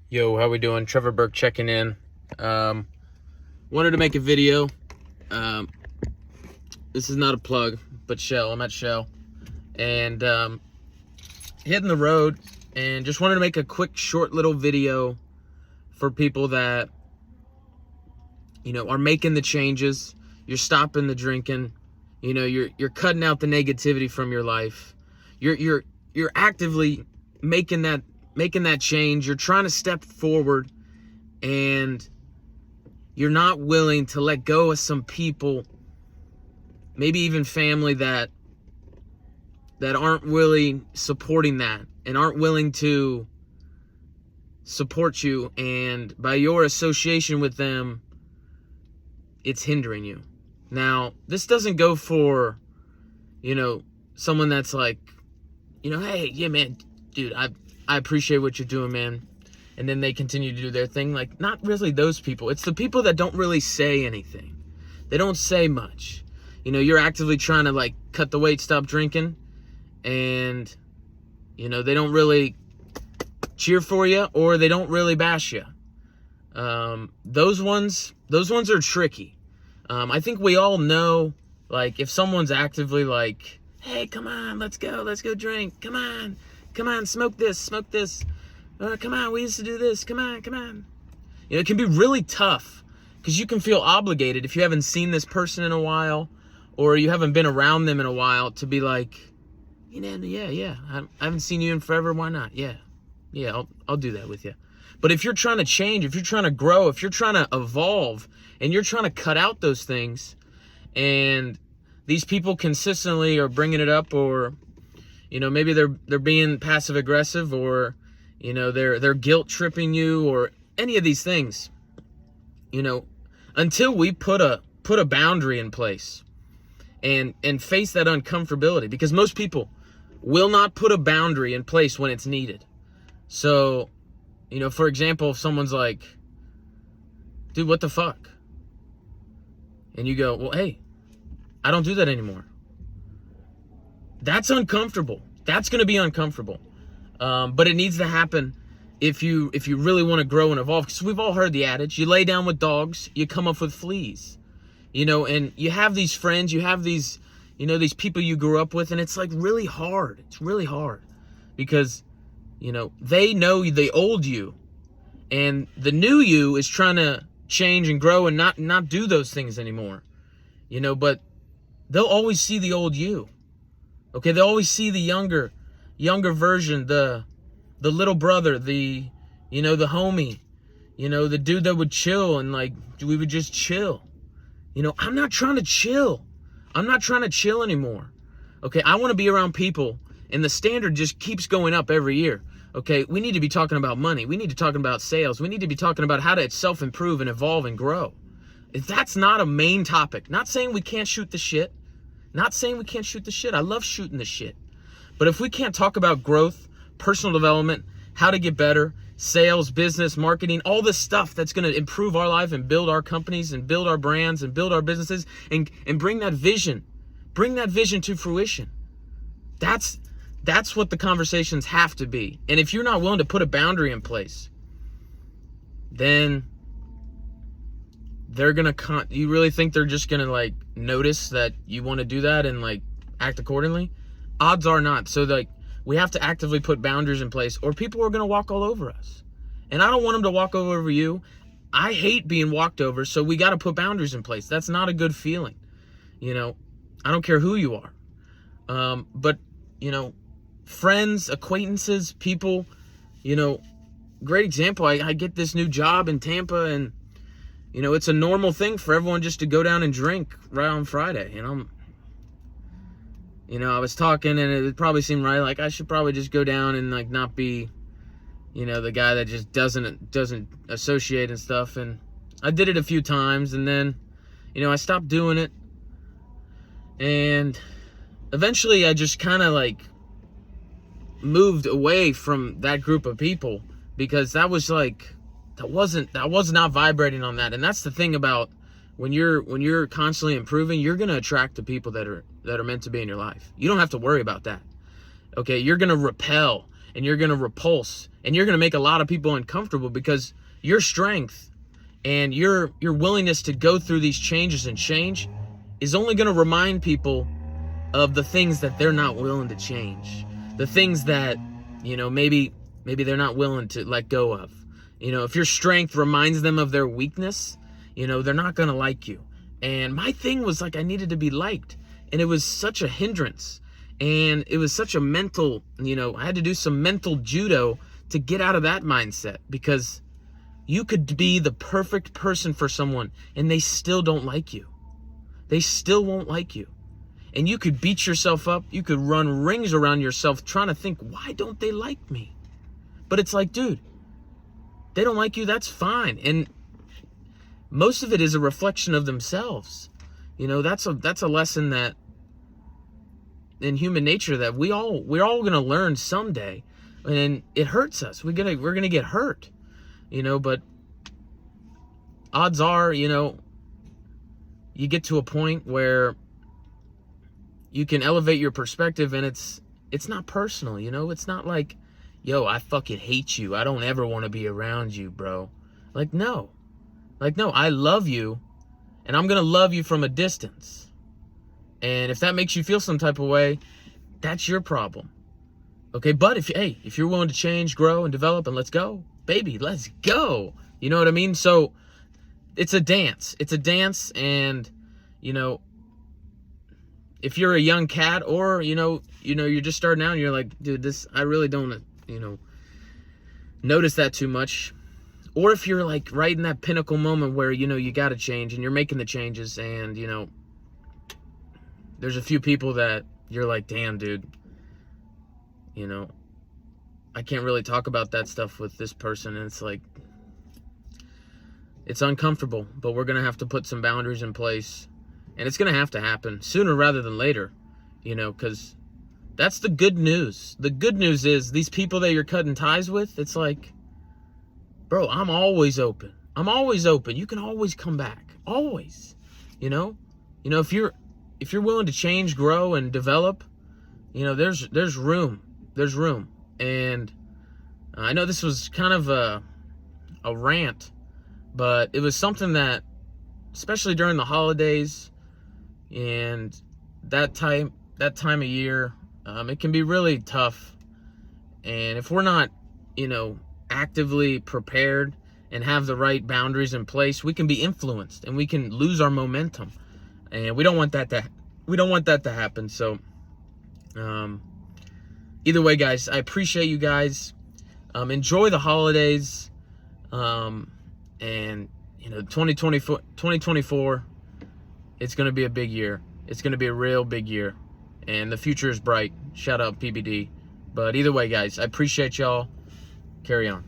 Yo, how we doing? Trevor Burke checking in. Wanted to make a video. This is not a plug, but Shell. I'm at Shell. And hitting the road. And just wanted to make a quick, short little video for people that, are making the changes. You're stopping the drinking. You're cutting out the negativity from your life. You're actively making that change. You're trying to step forward, and you're not willing to let go of some people, maybe even family that aren't really supporting that and aren't willing to support you, and by your association with them, it's hindering you. Now, this doesn't go for, someone that's like, hey, yeah, man, dude, I appreciate what you're doing, man. And then they continue to do their thing. Like, not really those people. It's the people that don't really say anything. They don't say much. You're actively trying to, cut the weight, stop drinking. And, they don't really cheer for you, or they don't really bash you. Those ones are tricky. I think we all know, if someone's actively like, hey, come on, let's go drink. Come on, smoke this. Come on, we used to do this. Come on. It can be really tough because you can feel obligated if you haven't seen this person in a while, or you haven't been around them in a while, to be like, yeah, I haven't seen you in forever. Why not? Yeah, I'll do that with you. But if you're trying to change, if you're trying to grow, if you're trying to evolve, and you're trying to cut out those things, and these people consistently are bringing it up, or maybe they're being passive aggressive, or they're guilt tripping you, or any of these things, until we put a boundary in place and face that uncomfortability, because most people will not put a boundary in place when it's needed. So, for example, if someone's like, dude, what the fuck? And you go, well, hey, I don't do that anymore. That's uncomfortable. That's going to be uncomfortable. But it needs to happen if you really want to grow and evolve. Because we've all heard the adage, you lay down with dogs, you come up with fleas. And you have these friends, you have these, these people you grew up with, and it's really hard. It's really hard because, they know the old you, and the new you is trying to change and grow and not do those things anymore. But they'll always see the old you. Okay, they'll always see the younger version, the little brother, the homie, the dude that would chill, and we would just chill. I'm not trying to chill. I'm not trying to chill anymore. Okay, I want to be around people, and the standard just keeps going up every year. Okay, we need to be talking about money. We need to be talking about sales. We need to be talking about how to self-improve and evolve and grow. If that's not a main topic, not saying we can't shoot the shit. I love shooting the shit. But if we can't talk about growth, personal development, how to get better, sales, business, marketing, all this stuff that's going to improve our life and build our companies and build our brands and build our businesses, and bring that vision to fruition. That's what the conversations have to be. And if you're not willing to put a boundary in place, then they're going to, you really think they're just going to notice that you want to do that and act accordingly? Odds are not. So we have to actively put boundaries in place, or people are going to walk all over us. And I don't want them to walk all over you. I hate being walked over, so we got to put boundaries in place. That's not a good feeling. I don't care who you are. But, friends, acquaintances, people, great example. I get this new job in Tampa, and, it's a normal thing for everyone just to go down and drink right on Friday. I was talking, and it probably seemed right. I should probably just go down and not be, the guy that just doesn't associate and stuff. And I did it a few times, and then, I stopped doing it. And eventually I just kind of moved away from that group of people, because that was I was not vibrating on that. And that's the thing about when you're constantly improving, you're going to attract the people that are meant to be in your life. You don't have to worry about that. Okay, you're going to repel and you're going to repulse, and you're going to make a lot of people uncomfortable, because your strength and your willingness to go through these changes and change is only going to remind people of the things that they're not willing to change, the things that, maybe they're not willing to let go of. If your strength reminds them of their weakness, they're not going to like you. And my thing was like, I needed to be liked, and it was such a hindrance, and it was such a mental, I had to do some mental judo to get out of that mindset, because you could be the perfect person for someone and they still don't like you. They still won't like you. And you could beat yourself up. You could run rings around yourself trying to think, why don't they like me? But it's like, dude, they don't like you. That's fine. And most of it is a reflection of themselves. That's a lesson that in human nature that we're all going to learn someday. And it hurts us. We're going to get hurt, but odds are, you get to a point where you can elevate your perspective, and it's not personal, it's not like, yo, I fucking hate you, I don't ever want to be around you, bro. No, I love you, and I'm gonna love you from a distance. And if that makes you feel some type of way, that's your problem. Okay, but if you're willing to change, grow, and develop, and let's go, baby, let's go. You know what I mean? So it's a dance. And if you're a young cat, or you're just starting out and you're like, dude, I really don't notice that too much. Or if you're like right in that pinnacle moment where you got to change, and you're making the changes, and there's a few people that you're like, damn, dude, I can't really talk about that stuff with this person, and it's like, it's uncomfortable, but we're gonna have to put some boundaries in place. And it's going to have to happen sooner rather than later, because that's the good news. The good news is these people that you're cutting ties with, it's like, bro, I'm always open. You can always come back. Always. If you're willing to change, grow, and develop, there's room. There's room. And I know this was kind of a rant, but it was something that, especially during the holidays, and that time of year, it can be really tough. And if we're not, actively prepared and have the right boundaries in place, we can be influenced and we can lose our momentum. And we don't want that to happen. So, either way, guys, I appreciate you guys. Enjoy the holidays. And 2024, it's going to be a big year. It's going to be a real big year. And the future is bright. Shout out PBD. But either way, guys, I appreciate y'all. Carry on.